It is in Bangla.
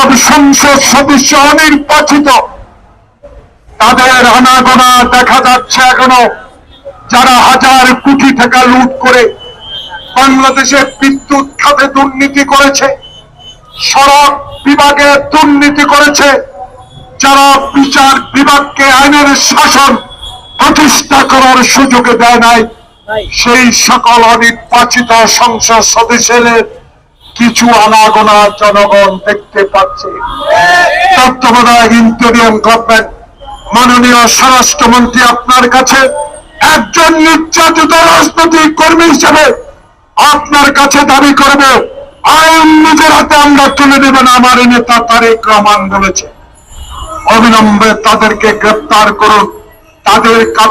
যেসব সংসদ সদস্য অনির্বাচিত তাদের আনাগোনা দেখা যাচ্ছে এখনো, যারা হাজার কোটি টাকা লুট করে বাংলাদেশে বিদ্যুৎ খাতে দুর্নীতি করেছে, সড়ক বিভাগে দুর্নীতি করেছে, যারা বিচার বিভাগকে আইনের শাসন প্রতিষ্ঠা করার সুযোগ দেয় নাই, সেই সকল অনির্বাচিত সংসদ সদস্যদের কিছু আনাগোনা জনগণ দেখতে পাচ্ছে। তত্ত্বাবধায়ক ইন্টারিম গভর্নমেন্ট, মাননীয় স্বরাষ্ট্রমন্ত্রী, আপনার কাছে একজন নির্যাতিত রাজনৈতিক কর্মী হিসেবে আপনার কাছে দাবি করবে, আইন নিজের হাতে আমরা তুলে দেবেন। আমার নেতা তারেক রহমান বলেছে, অবিলম্বে তাদেরকে গ্রেপ্তার করুন, তাদের